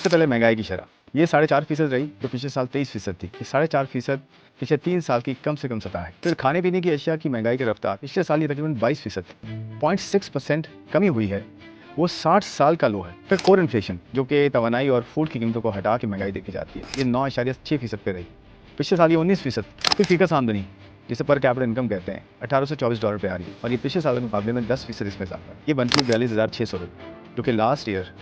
सबसे पहले महंगाई की शरह, ये 4.5% रही जो पिछले साल 23% थी। ये 4.5% पिछले 3 साल की कम से कम सतह है। फिर खाने पीने की अशिया की महंगाई की रफ्तार पिछले साल ये तकरीबन 22% थी। 0.6% कमी हुई है, वो 60 साल का लो है। फिर कोर इन्फ्लेशन जो कि तवानाई और फूड की कीमतों को हटा के महंगाई देखी जाती है, ये 9.6% पे रही। पिछले साल ये 19%। फिर फीकस आमदनी जिसे पर कैपिटल इनकम कहते हैं, $1824 पे आ रही है और ये पिछले साल के मुकाबले में 10% इसमें इजाफा है। ये बनती है 42,600 रुपये, जो कि लास्ट ईयर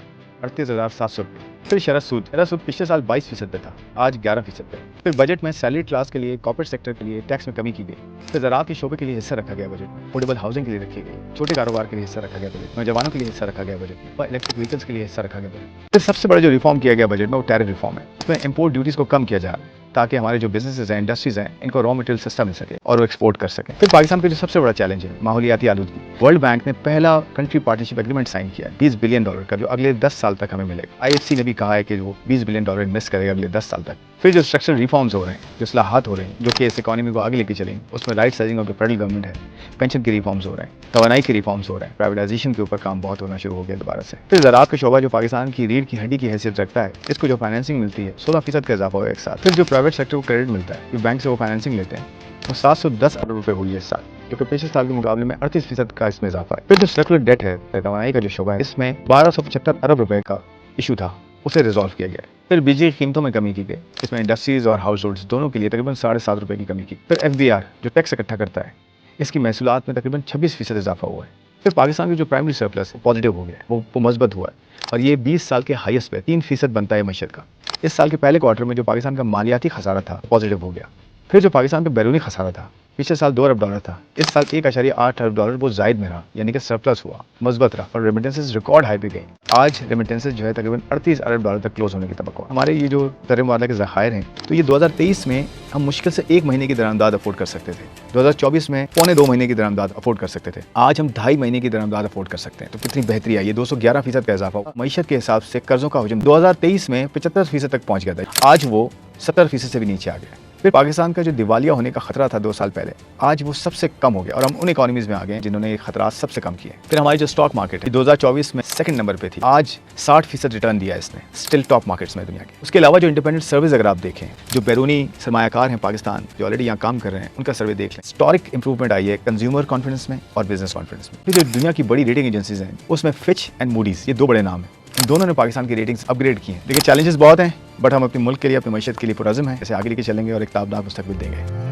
38,700 रुपये। फिर शरह सूद पिछले साल 22% पे था, आज 11% पे। फिर बजट में सैलरी क्लास के लिए, कॉर्पोरेट सेक्टर के लिए टैक्स में कमी की गई। फिर ज़राअत के शोबे के लिए हिस्सा रखा गया बजट में, अफोर्डेबल हाउसिंग के लिए रखी गई, छोटे कारोबार के लिए हिस्सा रखा गया बजट, नौजवानों के लिए हिस्सा रखा गया बजट में, और इलेक्ट्रिक व्हीकल्स के लिए हिस्सा रखा गया बजट। फिर सबसे बड़ा जो रिफॉर्म किया गया बजट में वो टैरिफ रिफॉर्म है। इसमें इंपोर्ट ड्यूटीज़ को कम किया जा रहा है ताकि हमारे जो बिजनेसेस हैं, इंडस्ट्रीज हैं, इनको रॉ मटेरियल सस्ता मिल सके और वो एक्सपोर्ट कर सकें। फिर पाकिस्तान का जो सबसे बड़ा चैलेंज है माहौलियाती आलूदगी, वर्ल्ड बैंक ने पहला कंट्री पार्टनरशिप एग्रीमेंट साइन किया है $20 बिलियन का, जो अगले 10 साल तक हमें मिलेगा। IFC ने भी कहा है कि वो $20 बिलियन इन्वेस्ट करेगा अगले 10 साल तक। फिर जो स्ट्रक्चरल रिफॉर्म्स हो रहे हैं, जो इस्लाहात हो रहे हैं, जो कि इस इकॉनमी को आगे लेके चलेंगे, उसमें right sizing of the federal government है, पेंशन के रिफॉर्म्स हो रहे हैं, तवानाई के रिफॉर्म्स हो रहे हैं, प्राइवेटाइजेशन के ऊपर काम बहुत होना शुरू हो गया दोबारा से। फिर ज़राअत का शोबा जो पाकिस्तान की रीढ़ की हड्डी की हैसियत रखता है, इसको जो फाइनेंसिंग मिलती है 16% का इजाफा हुआ एक साथ। फिर जो प्राइवेट सेक्टर को क्रेडिट मिलता है, जो बैंक से वो फाइनेंसिंग लेते हैं, वो 710 अरब रुपये हुई है इस साल, जो कि पिछले साल के मुकाबले में 38% का इसमें इजाफा है। फिर जो सर्कुलर डेट है, तवानाई का जो शोबा है, इसमें 1275 अरब रुपये का इशू था, उसे रिजॉल्व किया गया है। फिर बिजली की कीमतों में कमी की गई, इसमें इंडस्ट्रीज और हाउस होल्ड्स दोनों के लिए तकरीबन 7.5 रुपये की कमी की। फिर FBR जो टैक्स इकट्ठा करता है, इसकी महसूलात में तकरीबन 26% इजाफा हुआ है। फिर पाकिस्तान की जो प्राइमरी सरप्लस है पॉजिटिव हो गया है, वो मजबूत हुआ है और ये 20 साल के हाईएस्ट पे 3% बनता है मईशत का। इस साल के पहले क्वार्टर में जो पाकिस्तान का मालियाती खसारा था पॉजिटिव हो गया। फिर जो पाकिस्तान का बैरूनी खसारा था, पिछले साल $2 अरब था, इस साल $1.8 अरब वो जायद में रहा, यानी कि सरप्लस हुआ, मजबूत रहा और रेमिटेंसेस रिकॉर्ड हाई पे गई। आज रेमिटेंसेस जो है तकरीबन $38 अरब तक क्लोज होने की तवक्को। हमारे ये जो तरह मुआवजा के ज़खायर हैं, तो ये 2023 में हम मुश्किल से 1 महीने की दरामदाद अफोर्ड कर सकते थे। 2024 में 2.25 महीने की दरामदाद अफोर्ड कर सकते थे। आज हम 2.5 महीने की दरामदाद अफोर्ड कर सकते हैं। तो कितनी बेहतरी आई, ये 211% का इजाफा हुआ। मईशत के हिसाब से कर्जों का हजम 2023 में 75% तक पहुंच गया था, आज वो 70% से भी नीचे आ गया। फिर पाकिस्तान का जो दिवालिया होने का खतरा था 2 साल पहले, आज वो सबसे कम हो गया और हम उन इकोनॉमीज में आ गए जिन्होंने ये खतरा सबसे कम किए। फिर हमारी जो स्टॉक मार्केट है 2024 में सेकंड नंबर पे थी, आज 60% रिटर्न दिया है इसने, स्टिल टॉप मार्केट्स में दुनिया के। उसके अलावा जो इंडिपेंडेंट सर्विस अगर आप देखें, जो बैरूनी सरमायाकार हैं पाकिस्तान जो ऑलरेडी यहाँ काम कर रहे हैं, उनका सर्वे देख लें, हिस्टोरिक इंप्रूवमेंट आई है कंज्यूमर कॉन्फिडेंस में और बिजनेस कॉन्फिडेंस में। फिर जो दुनिया की बड़ी रेटिंग एजेंसीज हैं, उसमें फिच एंड मूडीज, ये 2 बड़े नाम हैं, इन दोनों ने पाकिस्तान की रेटिंग्स अपग्रेड की हैं। देखिए चैलेंजेस बहुत हैं, बट हम अपने मुल्क के लिए, अपनी मईशत के लिए पुरअज़्म हैं, इसे आगे लेके चलेंगे और एक ताबनाक मुस्तक़बिल देंगे।